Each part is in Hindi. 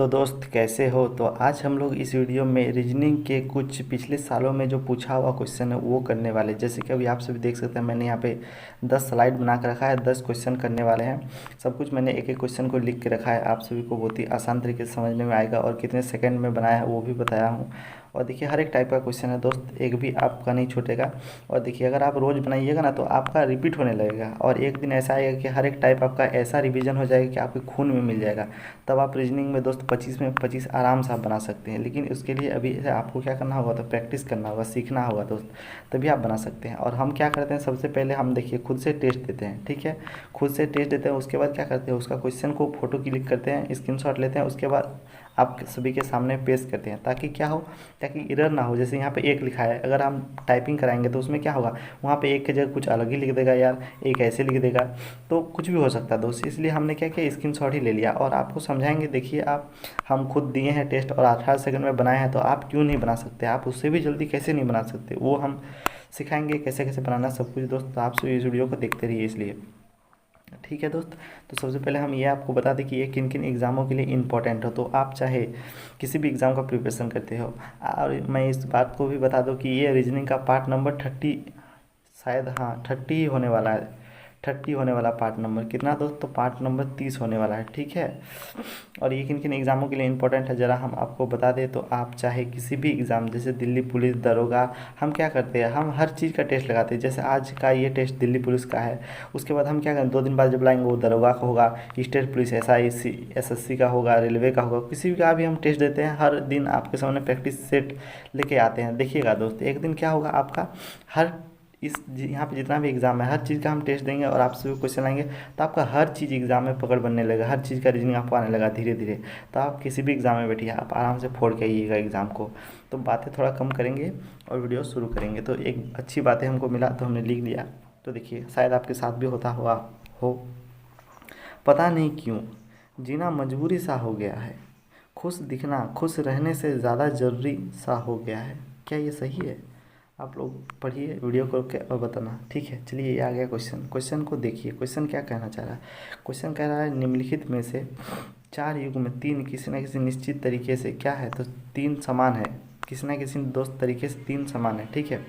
तो दोस्त कैसे हो। तो आज हम लोग इस वीडियो में रीजनिंग के कुछ पिछले सालों में जो पूछा हुआ क्वेश्चन है वो करने वाले। जैसे कि अभी आप सभी देख सकते हैं, मैंने यहाँ पे 10 स्लाइड बना के रखा है, 10 क्वेश्चन करने वाले हैं। सब कुछ मैंने एक एक क्वेश्चन को लिख के रखा है, आप सभी को बहुत ही आसान तरीके से समझने में आएगा और कितने सेकंड में बनाया है वो भी बताया हूँ। और देखिए हर एक टाइप का क्वेश्चन है दोस्त, एक भी आपका नहीं छूटेगा। और देखिए अगर आप रोज़ बनाइएगा ना तो आपका रिपीट होने लगेगा और एक दिन ऐसा आएगा कि हर एक टाइप आपका ऐसा रिवीजन हो जाएगा कि आपके खून में मिल जाएगा। तब आप रीजनिंग में दोस्त 25 में 25 आराम से आप बना सकते हैं। लेकिन उसके लिए अभी से आपको क्या करना होगा, तो प्रैक्टिस करना होगा, सीखना होगा दोस्त, तभी आप बना सकते हैं। और हम क्या करते हैं, सबसे पहले हम देखिए खुद से टेस्ट देते हैं, ठीक है। खुद से टेस्ट देते हैं, उसके बाद क्या करते हैं, उसका क्वेश्चन को फोटो क्लिक करते हैं, स्क्रीनशॉट लेते हैं, उसके बाद आप सभी के सामने पेश करते हैं ताकि क्या हो, ताकि एरर ना हो। जैसे यहाँ पे एक लिखा है, अगर हम टाइपिंग कराएंगे तो उसमें क्या होगा, वहाँ पे एक की जगह कुछ अलग ही लिख देगा यार, एक ऐसे लिख देगा, तो कुछ भी हो सकता है दोस्त। इसलिए हमने क्या किया, स्क्रीनशॉट ही ले लिया और आपको समझाएंगे। देखिए आप, हम खुद दिए हैं टेस्ट और 18 सेकंड में बनाए हैं, तो आप क्यों नहीं बना सकते, आप उससे भी जल्दी कैसे नहीं बना सकते, वो हम सिखाएंगे कैसे कैसे बनाना सब कुछ दोस्त। तो आप सभी इस वीडियो को देखते रहिए इसलिए, ठीक है दोस्त। तो सबसे पहले हम ये आपको बता दें कि ये किन किन एग्ज़ामों के लिए इंपॉर्टेंट हो। तो आप चाहे किसी भी एग्ज़ाम का प्रिपरेशन करते हो, और मैं इस बात को भी बता दूं कि ये रीजनिंग का पार्ट नंबर 30, शायद हाँ 30 ही होने वाला है। 30 होने वाला पार्ट नंबर कितना दोस्त, तो पार्ट नंबर 30 होने वाला है, ठीक है। और ये किन किन एग्ज़ामों के लिए इंपॉर्टेंट है ज़रा हम आपको बता दें। तो आप चाहे किसी भी एग्ज़ाम, जैसे दिल्ली पुलिस, दरोगा, हम क्या करते हैं, हम हर चीज़ का टेस्ट लगाते हैं। जैसे आज का ये टेस्ट दिल्ली पुलिस का है, उसके बाद हम क्या करें, 2 दिन बाद जब लाएंगे वो दरोगा का होगा, स्टेट पुलिस, SSC का होगा, रेलवे का होगा, किसी का भी हम टेस्ट देते हैं। हर दिन आपके सामने प्रैक्टिस सेट लेके आते हैं। देखिएगा दोस्त, एक दिन क्या होगा आपका, हर यहाँ पे जितना भी एग्ज़ाम है हर चीज़ का हम टेस्ट देंगे और आपसे भी क्वेश्चन आएंगे, तो आपका हर चीज़ एग्ज़ाम में पकड़ बनने लगेगा, हर चीज़ का रीजनिंग आपको आने लगा धीरे धीरे। तो आप किसी भी एग्ज़ाम में बैठिए, आप आराम से फोड़ के आइएगा एग्ज़ाम को। तो बातें थोड़ा कम करेंगे और वीडियो शुरू करेंगे। तो एक अच्छी बातें हमको मिला तो हमने लिख दिया। तो देखिए शायद आपके साथ भी होता हुआ हो। पता नहीं क्यों जीना मजबूरी सा हो गया है, खुश दिखना खुश रहने से ज़्यादा ज़रूरी सा हो गया है। क्या ये सही है? आप लोग पढ़िए वीडियो को के और बताना, ठीक है। चलिए ये आ गया क्वेश्चन। क्वेश्चन को देखिए, क्वेश्चन क्या कहना चाह रहा है। क्वेश्चन कह रहा है निम्नलिखित में से 4 युग में 3 किसी न किसी निश्चित तरीके से क्या है, तो 3 समान है, किसी न किसी दोस्त तरीके से 3 समान है, ठीक है,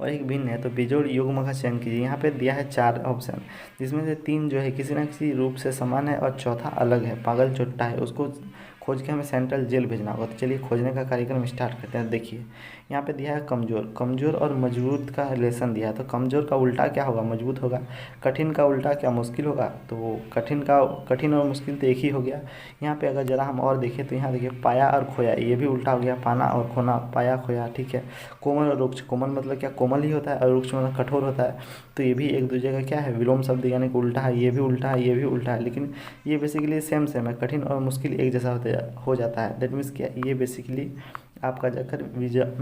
और एक भिन्न है। तो बेजोड़ युग्म का चयन कीजिए। यहाँ पे दिया है 4 ऑप्शन, जिसमें से 3 जो है किसी न किसी रूप से समान है और चौथा अलग है, पागल चुट्टा है, उसको खोज के हमें सेंट्रल जेल भेजना होगा। तो चलिए खोजने का कार्यक्रम स्टार्ट करते हैं। देखिए यहाँ पे दिया है कमज़ोर, कमज़ोर और मजबूत का रिलेशन दिया है। तो कमज़ोर का उल्टा क्या होगा, मजबूत होगा। कठिन का उल्टा क्या, मुश्किल होगा। तो वो कठिन और मुश्किल तो एक ही हो गया। यहाँ पे अगर ज़रा हम और देखें तो यहाँ देखिए पाया और खोया, ये भी उल्टा हो गया, पाना और खोना, पाया खोया, ठीक है। कोमल और रुक्ष, कोमल मतलब क्या, कोमल ही होता है, और रुक्ष मतलब कठोर होता है। तो ये भी एक दूसरे का क्या है, विलोम शब्द यानी कि उल्टा है। ये भी उल्टा है, ये भी उल्टा है, लेकिन ये बेसिकली सेम सेम है। कठिन और मुश्किल एक जैसा हो जाता है। दैट मीन्स क्या, ये बेसिकली आपका जाकर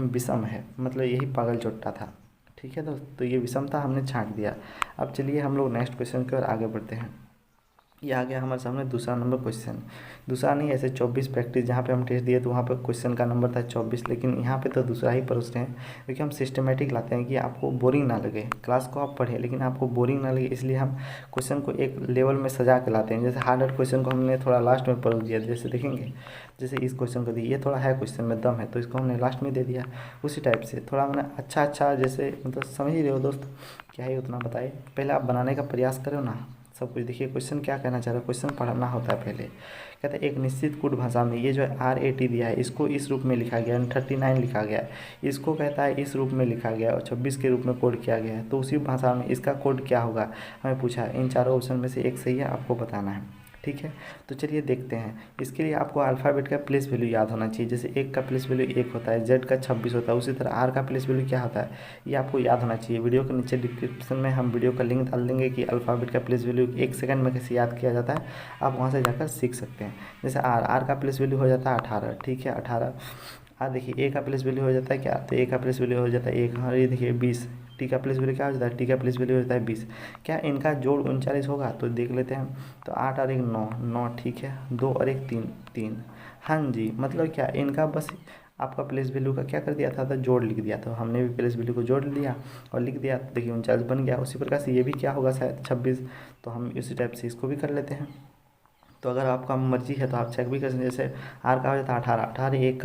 विषम है, मतलब यही पागल चोट्टा था, ठीक है दोस्त। तो ये विषम था, हमने छांट दिया। अब चलिए हम लोग नेक्स्ट क्वेश्चन की ओर आगे बढ़ते हैं। ये आ गया हमारे सामने दूसरा नंबर क्वेश्चन। दूसरा नहीं, ऐसे 24 प्रैक्टिस जहाँ पे हम टेस्ट दिए तो वहाँ पे क्वेश्चन का नंबर था 24, लेकिन यहाँ पे तो दूसरा ही प्रश्न है, क्योंकि हम सिस्टमेटिक लाते हैं कि आपको बोरिंग ना लगे। क्लास को आप पढ़ें लेकिन आपको बोरिंग ना लगे, इसलिए हम क्वेश्चन को एक लेवल में सजा के लाते हैं। जैसे हार्ड क्वेश्चन को हमने थोड़ा लास्ट में पढ़ दिया, जैसे देखेंगे, जैसे इस क्वेश्चन को दिए, ये थोड़ा है क्वेश्चन में दम है तो इसको हमने लास्ट में दे दिया। उसी टाइप से थोड़ा मैंने अच्छा जैसे, मतलब समझ ही रहे हो दोस्त, क्या ही उतना बताए, पहले आप बनाने का प्रयास करो ना सब कुछ। देखिए क्वेश्चन क्या कहना चाह रहा है, क्वेश्चन पढ़ना होता है पहले। कहते हैं एक निश्चित कूट भाषा में, ये जो है RAT दिया है, इसको इस रूप में लिखा गया है, 39 लिखा गया है। इसको कहता है इस रूप में लिखा गया है और 26 के रूप में कोड किया गया है। तो उसी भाषा में इसका कोड क्या होगा, हमें पूछा है। इन चारों ऑप्शन में से एक सही है, आपको बताना है, ठीक है। तो चलिए देखते हैं। इसके लिए आपको अल्फ़ाबेट का प्लेस वैल्यू याद होना चाहिए। जैसे एक का प्लेस वैल्यू 1 होता है, Z का 26 होता है, उसी तरह R का प्लेस वैल्यू क्या होता है, ये आपको याद होना चाहिए। वीडियो के नीचे डिस्क्रिप्शन में हम वीडियो का लिंक डाल देंगे कि अल्फ़ाबेट का प्लेस वैल्यू 1 सेकंड में कैसे याद किया जाता है, आप वहाँ से जाकर सीख सकते हैं। जैसे R का प्लेस वैल्यू हो जाता है 18, ठीक है, 18। देखिए A का प्लेस वैल्यू हो जाता है क्या, तो A का प्लेस वैल्यू हो जाता है 1, हाँ ये देखिए 20। T का प्लेस वैल्यू क्या हो जाता है, T का प्लेस वैल्यू हो जाता है 20। क्या इनका जोड़ 39 होगा, तो देख लेते हैं। तो 8 और 1 9, 9 ठीक है, 2 और 1 3, 3। हाँ जी, मतलब क्या इनका बस आपका प्लेस वैल्यू का क्या कर दिया था, तो जोड़ लिख दिया। तो हमने भी प्लेस वैल्यू को जोड़ लिया और लिख दिया, तो देखिए 39 बन गया। उसी प्रकार से ये भी क्या होगा शायद 26, तो हम इसी टाइप से इसको भी कर लेते हैं। तो अगर आपका मर्जी है तो आप चेक भी कर सकते हैं। जैसे आर का हो जाता है 18, 18 एक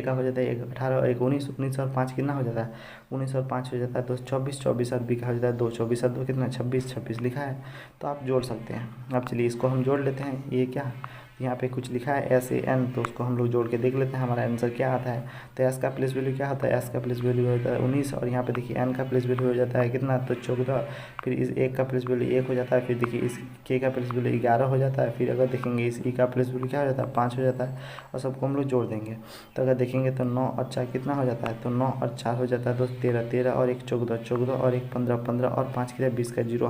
का हो जाता है 18 और 1 19, 19 और 5 कितना हो जाता है 19 और 5 हो जाता है 2 24, 24 और बी का हो जाता है 2, 24 और 2 कितना 26, 26 लिखा है। तो आप जोड़ सकते हैं। अब चलिए इसको हम जोड़ लेते हैं। ये क्या यहाँ पे कुछ लिखा है SAN, तो उसको हम लोग जोड़ के देख लेते हैं हमारा आंसर क्या आता है। तो एस का प्लेस वैल्यू क्या होता है, एस का प्लेस वैल्यू होता है 19, और यहाँ पे देखिए एन का प्लेस वैल्यू हो जाता है कितना, तो 14। फिर इस एक का प्लेस वैल्यू 1 हो जाता है। फिर देखिए इस के का प्लेस वैल्यू 11 हो जाता है। फिर अगर देखेंगे इस ई का प्लेस वैल्यू क्या हो जाता है 5 हो जाता है, और सबको हम लोग जोड़ देंगे। तो अगर देखेंगे तो 9 और 4 कितना हो जाता है, तो 9 और 4 हो जाता है दोस्त 13, 13 और 1 14, 14 और 1 15, 15 और 5 कितना 20 का 0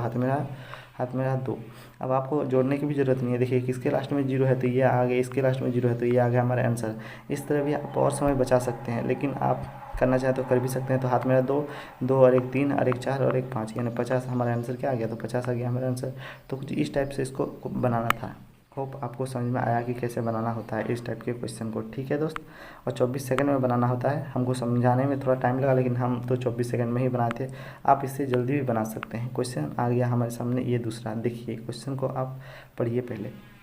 हाथ में रहा 2। अब आपको जोड़ने की भी ज़रूरत नहीं है। देखिए किसके लास्ट में 0 है तो ये आ गया, इसके लास्ट में 0 है तो ये आ गया हमारा आंसर। इस तरह भी आप और समय बचा सकते हैं, लेकिन आप करना चाहें तो कर भी सकते हैं। तो हाथ में रहा 2, 2 और 1 3 और 1 4 और 1 5, यानी 50 हमारा आंसर क्या आ गया, तो 50 आ गया हमारा आंसर। तो कुछ इस टाइप से इसको बनाना था। होप आपको समझ में आया कि कैसे बनाना होता है इस टाइप के क्वेश्चन को। ठीक है दोस्त, और 24 सेकंड में बनाना होता है। हमको समझाने में थोड़ा टाइम लगा, लेकिन हम तो 24 सेकंड में ही बनाते। आप इससे जल्दी भी बना सकते हैं। क्वेश्चन आ गया हमारे सामने ये दूसरा। देखिए क्वेश्चन को आप पढ़िए पहले।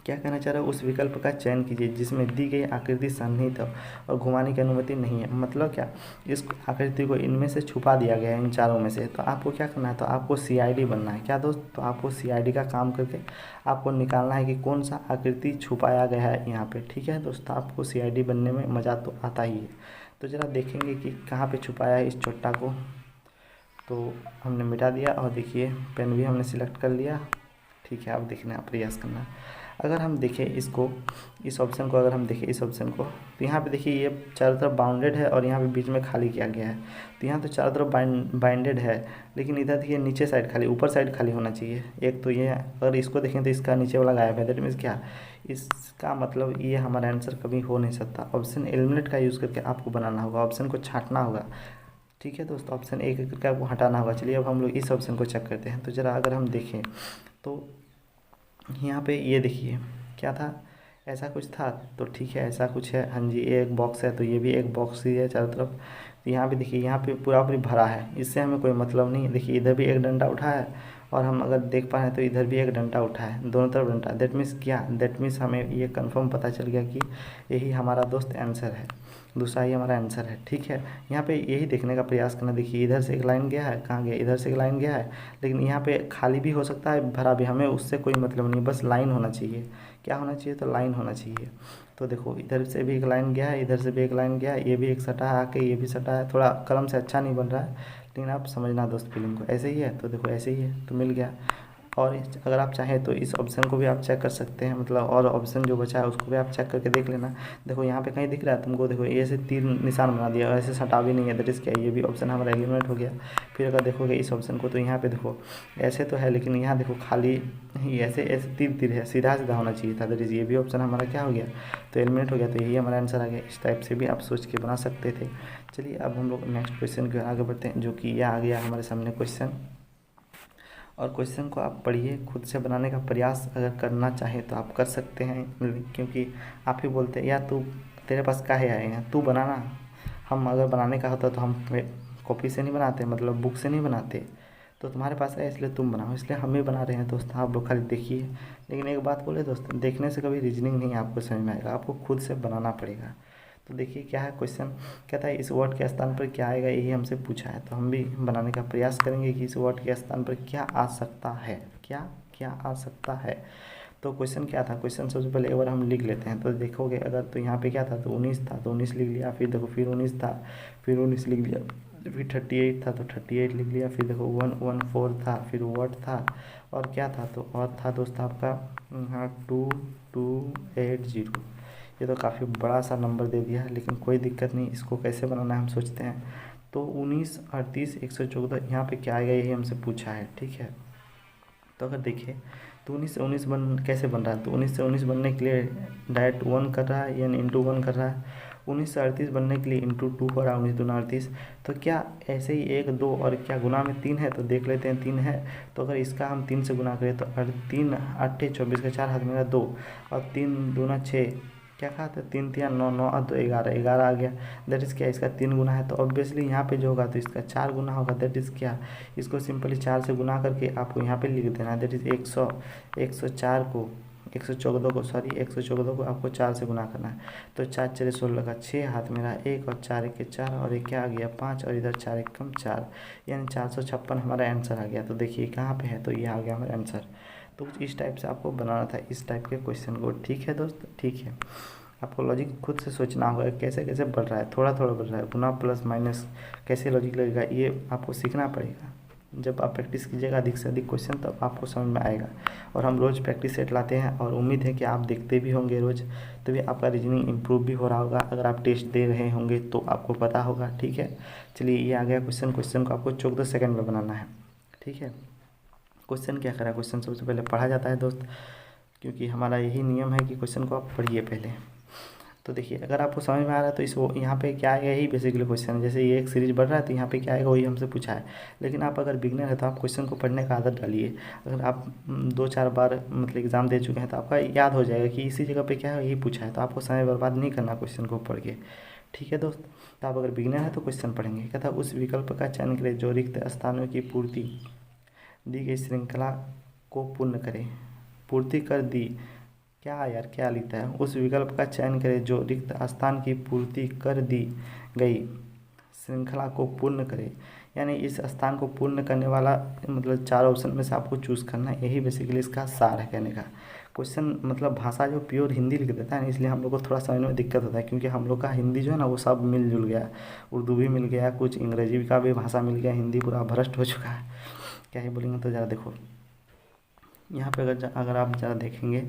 क्या कहना चाह रहा है, उस विकल्प का चयन कीजिए जिसमें दी गई आकृति सन्निहित है और घुमाने की अनुमति नहीं है। मतलब क्या, इस आकृति को इनमें से छुपा दिया गया है, इन चारों में से। तो आपको क्या करना है, तो आपको CID बनना है। क्या दोस्त, तो आपको CID का काम करके आपको निकालना है कि कौन सा आकृति छुपाया गया है यहाँ पे। ठीक है दोस्त, आपको CID बनने में मज़ा तो आता ही है। तो ज़रा देखेंगे कि कहाँ पर छुपाया है इस चोट्टा को। तो हमने मिटा दिया, और देखिए पेन भी हमने सिलेक्ट कर लिया। ठीक है, अब देखना प्रयास करना। अगर हम देखें इसको, इस ऑप्शन को, अगर हम देखें इस ऑप्शन को, तो यहाँ पे देखिए ये चारों तरफ बाउंडेड है और यहाँ पे बीच में खाली किया गया है। तो यहाँ तो चारों तरफ बाइंडेड है, लेकिन इधर देखिए नीचे साइड खाली, ऊपर साइड खाली होना चाहिए। एक तो ये, अगर इसको देखें तो इसका नीचे वाला गायब है। दैट मीन्स क्या, इसका मतलब ये हमारा आंसर कभी हो नहीं सकता। ऑप्शन एलिमिनेट का यूज़ करके आपको बनाना होगा, ऑप्शन को छांटना होगा। ठीक है दोस्तों, ऑप्शन एक एक करके आपको हटाना होगा। चलिए अब हम लोग इस ऑप्शन को चेक करते हैं। तो ज़रा अगर हम देखें तो यहाँ पे ये देखिए क्या था, ऐसा कुछ था। तो ठीक है, ऐसा कुछ है। हाँ जी, ये एक बॉक्स है, तो ये भी एक बॉक्स ही है चारों तरफ। तो यहाँ पे देखिए, यहाँ पे पूरा पूरी भरा है, इससे हमें कोई मतलब नहीं है। देखिए इधर भी एक डंडा उठा है, और हम अगर देख पा रहे हैं तो इधर भी एक डंडा उठा है, दोनों तरफ डंडा। दैट मीन्स क्या, दैट मीन्स हमें ये कंफर्म पता चल गया कि यही हमारा दोस्त आंसर है, दूसरा ही हमारा आंसर है। ठीक है, यहाँ पे यही देखने का प्रयास करना। देखिए इधर से एक लाइन गया है, कहाँ गया, इधर से एक लाइन गया है, लेकिन यहाँ पे खाली भी हो सकता है, भरा भी, हमें उससे कोई मतलब नहीं, बस लाइन होना चाहिए। क्या होना चाहिए, तो लाइन होना चाहिए। तो देखो इधर से भी एक लाइन गया है, इधर से भी एक लाइन गया है, ये भी एक सटा है आके, ये भी सटा है। थोड़ा कलम से अच्छा नहीं बन रहा है, लेकिन आप समझना दोस्त फीलिंग को। ऐसे ही है, तो देखो ऐसे ही है, तो मिल गया। और अगर आप चाहें तो इस ऑप्शन को भी आप चेक कर सकते हैं, मतलब और ऑप्शन जो बचा है उसको भी आप चेक करके देख लेना। देखो यहाँ पे कहीं दिख रहा है तुमको, देखो ये से तीर निशान बना दिया, ऐसे सटा भी नहीं है। दैट इज़ क्या, ये भी ऑप्शन हमारा एलिमिनेट हो गया। फिर अगर देखोगे इस ऑप्शन को, तो यहाँ पे देखो ऐसे तो है, लेकिन यहाँ देखो खाली ऐसे ऐसे तीर तीर है, सीधा सीधा होना चाहिए था। दैट इज़ ये भी ऑप्शन हमारा क्या हो गया, तो एलिमिनेट हो गया। तो यही हमारा आंसर आ गया। इस टाइप से भी आप सोच के बना सकते थे। चलिए अब हम लोग नेक्स्ट क्वेश्चन की ओर आगे बढ़ते हैं, जो कि यह आ गया हमारे सामने क्वेश्चन। और क्वेश्चन को आप पढ़िए, खुद से बनाने का प्रयास अगर करना चाहें तो आप कर सकते हैं, क्योंकि आप ही बोलते हैं यार तू, तेरे पास काहे आए हैं, तू बनाना। हम अगर बनाने का होता तो हम कॉपी से नहीं बनाते, मतलब बुक से नहीं बनाते। तो तुम्हारे पास है इसलिए तुम बनाओ, इसलिए हम ही बना रहे हैं दोस्त, आप लोग खाली देखिए। लेकिन एक बात बोले दोस्त, देखने से कभी रीजनिंग नहीं आपको समझ में आएगा, आपको खुद से बनाना पड़ेगा। तो देखिए क्या है क्वेश्चन, कहता है इस वर्ड के स्थान पर क्या आएगा, यही हमसे पूछा है। तो हम भी बनाने का प्रयास करेंगे कि इस वर्ड के स्थान पर क्या आ सकता है, क्या क्या आ सकता है। तो क्वेश्चन क्या था, क्वेश्चन सबसे पहले एक बार हम लिख लेते हैं। तो देखोगे अगर, तो यहाँ पे क्या था, तो 19 था, तो 19 लिख लिया। फिर देखो फिर 19 था, फिर 19 लिख लिया। फिर 38 था, तो 38 लिख लिया। फिर देखो 114 था, फिर वर्ड था, और क्या था, तो और था दोस्त आपका 2280। ये तो काफ़ी बड़ा सा नंबर दे दिया है, लेकिन कोई दिक्कत नहीं। इसको कैसे बनाना है हम सोचते हैं। तो 19 38 114 यहाँ पे क्या आएगा, यही हमसे पूछा है। ठीक है, तो अगर देखिए तो 19 से 19 कैसे बन रहा है, तो 19 से 19 बनने के लिए डायरेक्ट 1 कर रहा है, यानी इंटू 1 कर रहा है। 19 से 38 बनने के लिए इंटू 2 हो रहा है, 19 दूना 38। तो क्या ऐसे ही 1 2 और क्या गुना में 3 है, तो देख लेते हैं 3 है। तो अगर इसका हम 3 से गुना करें तो 3 8 24 का 4 हाथ में 2, और 3 दूना 6, क्या कहा था, 3 3 9 9 और 2 11 11 आ गया। दैट इज़ क्या, इसका 3 गुना है, तो ऑब्वियसली यहाँ पे जो होगा तो इसका 4 गुना होगा। दैट इज़ क्या, इसको सिंपली 4 से गुना करके आपको यहाँ पे लिख देना है। दैट इज़ 104 को 114 को सॉरी 114 को आपको 4 से गुना करना है। तो 4 4 16 का 6 हाथ में रहा 1 और 4 1 4 और एक क्या आ गया 5 और इधर 4 1 कम 4, यानी 456 हमारा आंसर आ गया। तो देखिए कहाँ पे है, तो ये आ गया हमारा आंसर। तो कुछ इस टाइप से आपको बनाना था इस टाइप के क्वेश्चन को। ठीक है दोस्त, ठीक है। आपको लॉजिक खुद से सोचना होगा कैसे कैसे बढ़ रहा है, थोड़ा थोड़ा बढ़ रहा है, गुना प्लस माइनस कैसे लॉजिक लगेगा, ये आपको सीखना पड़ेगा। जब आप प्रैक्टिस कीजिएगा अधिक से अधिक क्वेश्चन तब आपको समझ में आएगा। और हम रोज़ प्रैक्टिस सेट लाते हैं और उम्मीद है कि आप देखते भी होंगे रोज़, तभी आपका रीजनिंग इम्प्रूव भी हो रहा होगा। अगर आप टेस्ट दे रहे होंगे तो आपको पता होगा। ठीक है, चलिए ये आ गया क्वेश्चन। क्वेश्चन को आपको 14 सेकंड में बनाना है। ठीक है, क्वेश्चन क्या करा, क्वेश्चन सबसे पहले पढ़ा जाता है दोस्त, क्योंकि हमारा यही नियम है कि क्वेश्चन को आप पढ़िए पहले। तो देखिए अगर आपको समझ में आ रहा है तो इस यहाँ पे क्या आएगा, यही बेसिकली क्वेश्चन है। जैसे ये एक सीरीज बढ़ रहा है तो यहाँ पे क्या आएगा वही हमसे पूछा है। लेकिन आप अगर बिगनर है तो आप क्वेश्चन को पढ़ने का आदत डालिए। अगर आप 2-4 बार मतलब एग्ज़ाम दे चुके हैं तो आपका याद हो जाएगा कि इसी जगह पे क्या है यही पूछा है। तो आपको समय बर्बाद नहीं करना क्वेश्चन को पढ़ के। ठीक है दोस्त, तो आप अगर बिगनर है तो क्वेश्चन पढ़ेंगे। कहता उस विकल्प का चयन करें जो रिक्त स्थानों की पूर्ति दी गई श्रृंखला को पूर्ण करे। पूर्ति कर दी, क्या यार क्या लिखता है, उस विकल्प का चयन करें जो रिक्त स्थान की पूर्ति कर दी गई श्रृंखला को पूर्ण करे। यानी इस स्थान को पूर्ण करने वाला मतलब 4 ऑप्शन में से आपको चूज़ करना है। यही बेसिकली इसका सार है कहने का। क्वेश्चन मतलब भाषा जो प्योर हिंदी लिख देता है ना, इसलिए हम लोग को थोड़ा समझ में दिक्कत होता है, क्योंकि हम लोग का हिंदी जो है ना वो सब मिलजुल गया। उर्दू भी मिल गया, कुछ अंग्रेजी का भी भाषा मिल गया, हिंदी पूरा भ्रष्ट हो चुका है। क्या ही बोलेंगे। तो ज़रा देखो यहाँ पे अगर आप ज़रा देखेंगे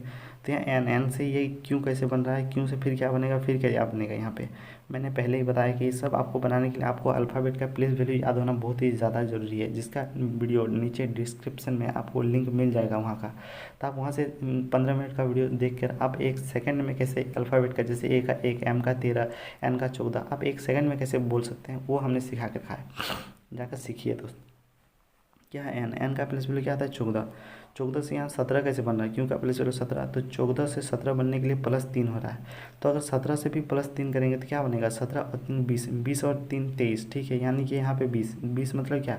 तो यहाँ एन से ये क्यों कैसे बन रहा है, क्यों से फिर क्या बनेगा, फिर क्या बनेगा। यहाँ पे मैंने पहले ही बताया कि ये सब आपको बनाने के लिए आपको अल्फ़ाबेट का प्लेस वैल्यू याद होना बहुत ही ज़्यादा ज़रूरी है, जिसका वीडियो नीचे डिस्क्रिप्शन में आपको लिंक मिल जाएगा वहाँ का। तो आप वहाँ से 15 मिनट का वीडियो देख कर आप 1 सेकंड में कैसे अल्फ़ाबेट का, जैसे ए का 1, एम का 13, एन का 14, आप 1 सेकंड में कैसे बोल सकते हैं वो हमने सिखा के रखा है। जाकर सीखिए दोस्त। क्या है एन का प्लेस वैल्यू क्या आता है 14। 14 से यहाँ 17 कैसे बन रहा है, क्यों का प्लेस वैल्यू 17, तो 14 से 17 बनने के लिए +3 हो रहा है। तो अगर 17 से भी +3 करेंगे तो क्या बनेगा, 17 और 3 20, 20 और 3 23। ठीक है, यानी कि यहाँ पे 20 मतलब क्या,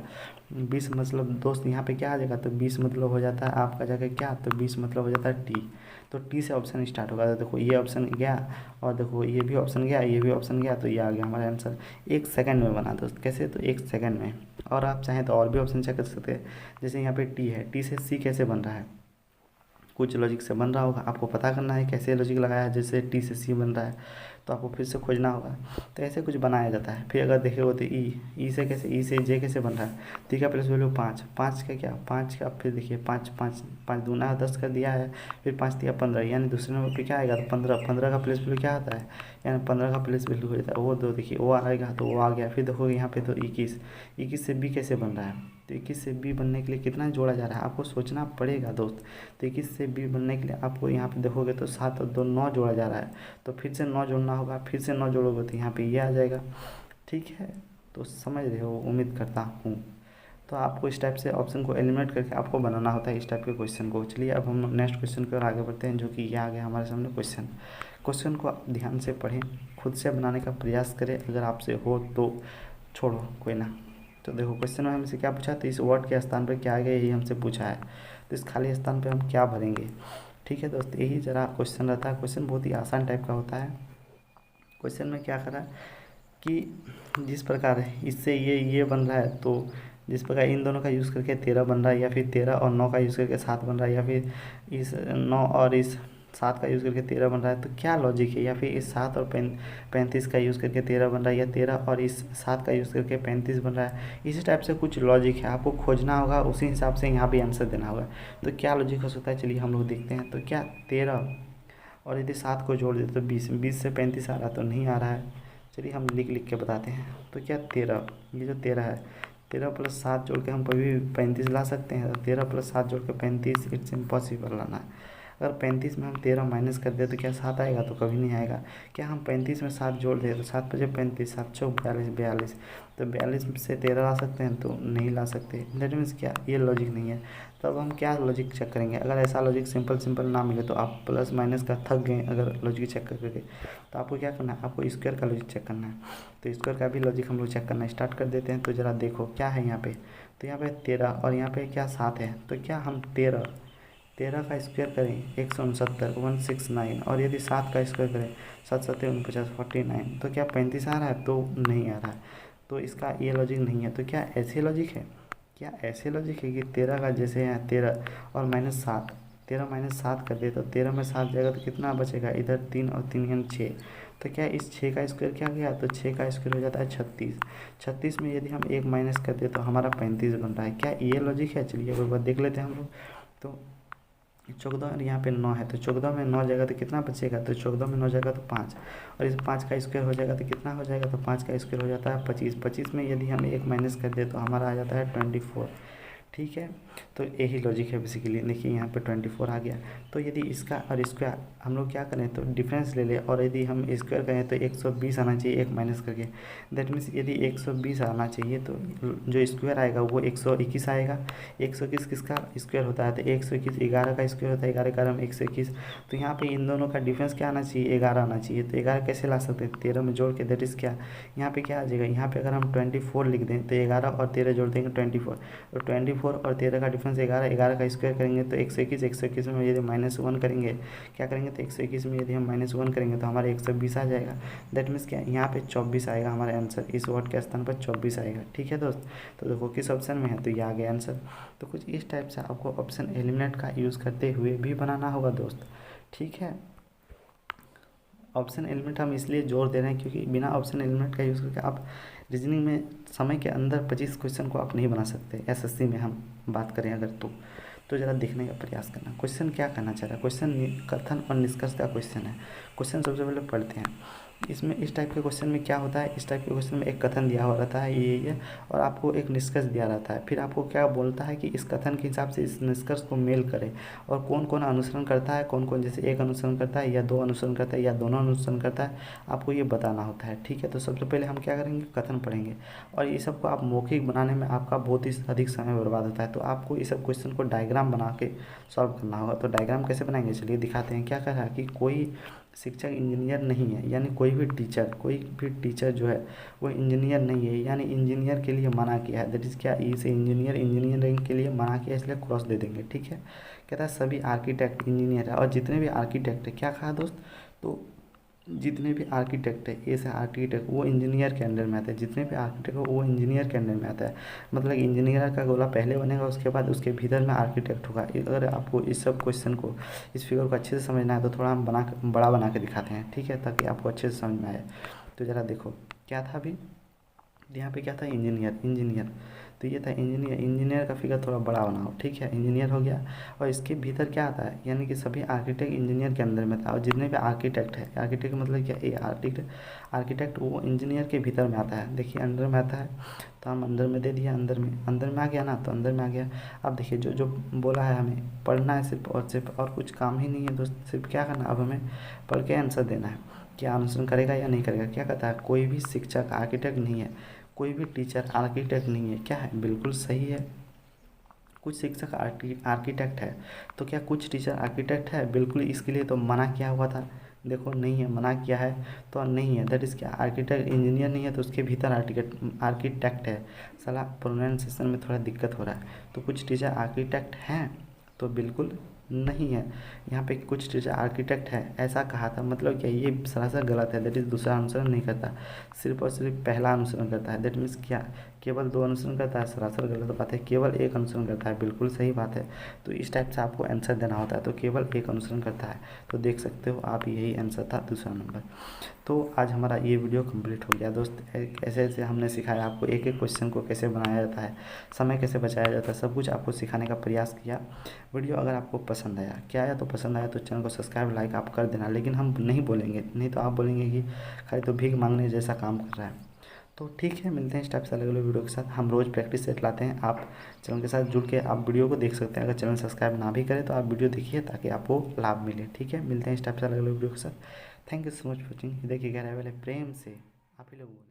20 मतलब दोस्त यहाँ पे क्या आ जाएगा, तो 20 मतलब हो जाता है आपका जगह क्या, तो 20 मतलब हो जाता है टी। तो टी से ऑप्शन स्टार्ट होगा। तो देखो ये ऑप्शन गया और देखो ये भी ऑप्शन गया, ये भी ऑप्शन गया, तो ये आ गया हमारा आंसर। 1 सेकंड में बना दोस्त, कैसे, तो 1 सेकंड में। और आप चाहें तो और भी ऑप्शन चेक कर सकते हैं। जैसे यहाँ पे टी है, टी से सी कैसे बन रहा है, कुछ लॉजिक से बन रहा होगा, आपको पता करना है कैसे लॉजिक लगाया है। जैसे टी से सी बन रहा है तो आपको फिर से खोजना होगा। तो ऐसे कुछ बनाया जाता है। फिर अगर देखे हो तो ई से कैसे, ई से जे कैसे बन रहा है, टी का प्लस वैल्यू 5, 5 का क्या 5 का, फिर देखिए 5 5 5 दूना 10 कर दिया है, फिर 5 दिया 15, यानी दूसरे नंबर पे क्या आएगा, तो 15, 15 का प्लस वैल्यू क्या आता है, यानी 15 का प्लस वैल्यू हो जाता है वो, दो देखिए वो आएगा तो वो आ गया। फिर देखो यहाँ पे तो 21, 21 से बी कैसे बन रहा है, तो 21 से बी बनने के लिए कितना जोड़ा जा रहा है आपको सोचना पड़ेगा दोस्त। तो 21 से बी बनने के लिए आपको यहाँ पे देखोगे तो 7 और 2 9 जोड़ा जा रहा है, तो फिर से 9 जोड़ना होगा, फिर से 9 जोड़ोगे तो यहाँ पे ये आ जाएगा। ठीक है, तो समझ रहे हो उम्मीद करता हूँ। तो आपको इस टाइप से ऑप्शन को एलिमिनेट करके आपको बनाना होता है इस टाइप के क्वेश्चन को। चलिए अब हम नेक्स्ट क्वेश्चन की ओर आगे बढ़ते हैं, जो कि ये आ गया हमारे सामने क्वेश्चन। क्वेश्चन को आप ध्यान से पढ़ें, खुद से बनाने का प्रयास करें, अगर आपसे हो तो छोड़ो कोई ना। तो देखो क्वेश्चन में हमसे क्या पूछा, तो इस वर्ड के स्थान पर क्या आएगा यही हमसे पूछा है, तो इस खाली स्थान पर हम क्या भरेंगे। ठीक है दोस्त, यही ज़रा क्वेश्चन रहता है। क्वेश्चन बहुत ही आसान टाइप का होता है। क्वेश्चन में क्या करा कि जिस प्रकार इससे ये बन रहा है, तो जिस प्रकार इन दोनों का यूज़ करके 13 बन रहा है, या फिर 13 और 9 का यूज़ करके 7 बन रहा है, या फिर इस 9 और इस 7 का यूज़ करके 13 बन रहा है, तो क्या लॉजिक है। या फिर इस 7 और 35 का यूज़ करके 13 बन रहा है, या 13 और इस 7 का यूज़ करके 35 बन रहा है। इसी टाइप से कुछ लॉजिक है, आपको खोजना होगा, उसी हिसाब से यहाँ भी आंसर देना होगा। तो क्या लॉजिक हो सकता है, चलिए हम लोग देखते हैं। तो क्या 13 और यदि 7 को जोड़ देते तो 20, 20 से 35 आ रहा तो नहीं आ रहा है। चलिए हम लिख के बताते हैं। तो क्या 13, ये जो 13 है, 13 + 7 जोड़ के हम कभी 35 ला सकते हैं। 13 + 7 जोड़ के 35, इट्स इम्पॉसिबल लाना है। अगर 35 में हम 13 माइनस कर दे तो क्या 7 आएगा, तो कभी नहीं आएगा। क्या हम 35 में 7 जोड़ दें तो 7 × 35, 7 × 42, 42, तो 42 से 13 ला सकते हैं, तो नहीं ला सकते। दैट मीन्स क्या, ये लॉजिक नहीं है। तो अब हम क्या लॉजिक चेक करेंगे। अगर ऐसा लॉजिक सिंपल ना मिले तो आप प्लस माइनस का थक गए अगर लॉजिक चेक करके, तो आपको क्या करना है, आपको स्क्वायर का लॉजिक चेक करना है। तो स्क्वायर का भी लॉजिक हम लोग चेक करना स्टार्ट कर देते हैं। तो ज़रा देखो क्या है यहाँ पे, तो यहाँ पे 13 और यहाँ पे क्या 7 है। तो क्या हम 13 13 का स्क्वायर करें 169 169, और यदि 7 का स्क्वायर करें 7 7 49 49, तो क्या 35 आ रहा है? तो नहीं आ रहा है। तो इसका ये लॉजिक नहीं है। तो क्या ऐसे लॉजिक है? क्या ऐसे लॉजिक है कि 13 का जैसे यहाँ 13 और -7, 13 -7 कर दे तो 13 में 7 जाएगा तो कितना बचेगा? इधर 3 और 3 यानी 6। तो क्या इस 6 का स्क्वायर क्या गया? तो 6 का स्क्वायर हो जाता है 36। 36 में यदि हम 1 माइनस कर दे तो हमारा 35 बन रहा है। क्या ये लॉजिक है? चलिए एक बार देख लेते हैं हम लोग। तो 14 और यहाँ पे 9 है, तो 14 में 9 जाएगा तो कितना बचेगा? तो 14 में 9 जाएगा तो 5, और इस 5 का स्क्वायर हो जाएगा तो कितना हो जाएगा? तो 5 का स्क्वायर हो जाता है 25। 25 में यदि हम 1 माइनस कर दे तो हमारा आ जाता है 24। ठीक है, तो यही लॉजिक है बेसिकली। देखिए यहाँ पे 24 आ गया। तो यदि इसका और इसका हम लोग क्या करें तो डिफरेंस ले लें, और यदि हम स्क्वायर करें तो 120 आना चाहिए 1 माइनस करके। दैट मीन्स यदि 120 आना चाहिए तो जो स्क्वायर आएगा वो 121 आएगा। 121 किसका स्क्वायर होता है? तो 121 11 का स्क्वायर होता है, 11 11 में 121। तो यहाँ पे इन दोनों का डिफरेंस क्या आना चाहिए? 11 आना चाहिए। तो 11 कैसे ला सकते हैं? 13 में जोड़ के। दैट इज़ क्या, यहाँ पे क्या आ जाएगा? यहाँ पे अगर हम 24 लिख दें तो 11 और 13 जोड़ देंगे 24, तो 24 और 13 का डिफरेंस 11, 11 का स्क्वायर करेंगे तो 121, 121 में यदि -1 करेंगे, क्या करेंगे तो 121 में यदि हम -1 करेंगे तो हमारे 120 आ जाएगा। दैट मीन्स क्या, यहाँ पे 24 आएगा हमारा आंसर, इस वर्ड के स्थान पर 24 आएगा। ठीक है दोस्त, तो देखो किस ऑप्शन में है, तो ये आ गया आंसर। तो कुछ इस टाइप से आपको ऑप्शन एलिमिनेट का यूज़ करते हुए भी बनाना होगा दोस्त। ठीक है, ऑप्शन एलिमेंट हम इसलिए जोर दे रहे हैं क्योंकि बिना ऑप्शन एलिमेंट का यूज़ करके आप रीजनिंग में समय के अंदर 25 क्वेश्चन को आप नहीं बना सकते। एसएससी में हम बात करें अगर तो ज़रा देखने का प्रयास करना। क्वेश्चन क्या करना चाह रहा है? क्वेश्चन कथन और निष्कर्ष का क्वेश्चन है। क्वेश्चन सबसे पहले पढ़ते हैं। इसमें इस टाइप के क्वेश्चन में क्या होता है? इस टाइप के क्वेश्चन में एक कथन दिया हुआ रहता है ये, और आपको एक निष्कर्ष दिया रहता है। फिर आपको क्या बोलता है कि इस कथन के हिसाब से इस निष्कर्ष को मेल करें, और कौन कौन अनुसरण करता है, कौन कौन जैसे एक अनुसरण करता है या दो अनुसरण करता है या दोनों अनुसरण करता है, आपको ये बताना होता है। ठीक है, तो सबसे पहले हम क्या करेंगे? कथन पढ़ेंगे, और ये सबको आप मौखिक बनाने में आपका बहुत ही अधिक समय बर्बाद होता है। तो आपको ये सब क्वेश्चन को डायग्राम बना के सॉल्व करना होगा। तो डायग्राम कैसे बनाएंगे चलिए दिखाते हैं। क्या कह रहा है कि कोई शिक्षक इंजीनियर नहीं है, यानी कोई भी टीचर जो है वो इंजीनियर नहीं है, यानी इंजीनियर के लिए मना किया है। दैट इज़ क्या, इसे इंजीनियरिंग के लिए मना किया, इसलिए क्रॉस दे देंगे। ठीक है, कहता है सभी आर्किटेक्ट इंजीनियर है, और जितने भी आर्किटेक्ट है, क्या कहा दोस्त? तो जितने भी आर्किटेक्ट है, ए से आर्किटेक्ट, वो इंजीनियर के अंडर में आता है। जितने भी आर्किटेक्ट हो वो इंजीनियर के अंडर में आता है। मतलब इंजीनियर का गोला पहले बनेगा, उसके बाद उसके भीतर में आर्किटेक्ट होगा। अगर आपको इस सब क्वेश्चन को, इस फिगर को अच्छे से समझना है तो थोड़ा हम बड़ा बना के दिखाते हैं। ठीक है, ताकि आपको अच्छे से समझ में आए। तो ज़रा देखो क्या था अभी यहाँ पे, क्या था? इंजीनियर। तो ये था इंजीनियर का फिगर थोड़ा बड़ा बनाओ। ठीक है, इंजीनियर हो गया, और इसके भीतर क्या आता है, यानी कि सभी आर्किटेक्ट इंजीनियर के अंदर में था। और जितने भी आर्किटेक्ट है, आर्किटेक्ट मतलब क्या, ये आर्किटेक्ट वो इंजीनियर के भीतर में आता है। देखिए अंदर में आता है, तो हम अंदर में दे दिया, अंदर में आ गया ना, तो अंदर में आ गया। अब देखिए जो जो बोला है हमें पढ़ना है सिर्फ और कुछ काम ही नहीं है दोस्त। सिर्फ क्या करना, अब हमें पढ़ के आंसर देना है। क्या अनुसरण करेगा या नहीं करेगा? क्या कहता है, कोई भी शिक्षक आर्किटेक्ट नहीं है, कोई भी टीचर आर्किटेक्ट नहीं है। क्या है? बिल्कुल सही है। कुछ शिक्षक आर्किटेक्ट है, तो क्या कुछ टीचर आर्किटेक्ट है? बिल्कुल, इसके लिए तो मना किया हुआ था। देखो नहीं है, मना किया है तो नहीं है। दैट इज़ क्या, आर्किटेक्ट इंजीनियर नहीं है तो उसके भीतर आर्किटेक्ट है। साला प्रोनाउंसिएशन में थोड़ा दिक्कत हो रहा है। तो कुछ टीचर आर्किटेक्ट हैं तो बिल्कुल नहीं है। यहाँ पे कुछ टीचर आर्किटेक्ट है ऐसा कहा था, मतलब क्या, ये सरासर गलत है। दैट इज़ दूसरा अनुसरण नहीं करता, सिर्फ और सिर्फ पहला अनुसरण करता है। दैट मीन्स क्या, केवल दो अनुसरण करता है, सरासर गलत बात है। केवल एक अनुसरण करता है, बिल्कुल सही बात है। तो इस टाइप से आपको आंसर देना होता है। तो केवल एक अनुसरण करता है, तो देख सकते हो आप, यही आंसर था दूसरा नंबर। तो आज हमारा ये वीडियो कंप्लीट हो गया दोस्त। ऐसे ऐसे हमने सिखाया आपको, एक एक क्वेश्चन को कैसे बनाया जाता है, समय कैसे बचाया जाता है, सब कुछ आपको सिखाने का प्रयास किया। वीडियो अगर आपको पसंद आया, क्या आया तो पसंद आया तो चैनल को सब्सक्राइब लाइक आप कर देना। लेकिन हम नहीं बोलेंगे, नहीं तो आप बोलेंगे कि खाली तो भीख मांगने जैसा काम कर रहा है। तो ठीक है, मिलते हैं इस टाइप से अलग अलग वीडियो के साथ। हम रोज़ प्रैक्टिस सेट लाते हैं, आप चैनल के साथ जुड़ के आप वीडियो को देख सकते हैं। अगर चैनल सब्सक्राइब ना भी करें तो आप वीडियो देखिए ताकि आपको लाभ मिले। ठीक है, मिलते हैं इस टाइप से अलग अलग वीडियो के साथ। Thank you so much for watching. देखिए कह रहा है पहले प्रेम से आप ही लोग।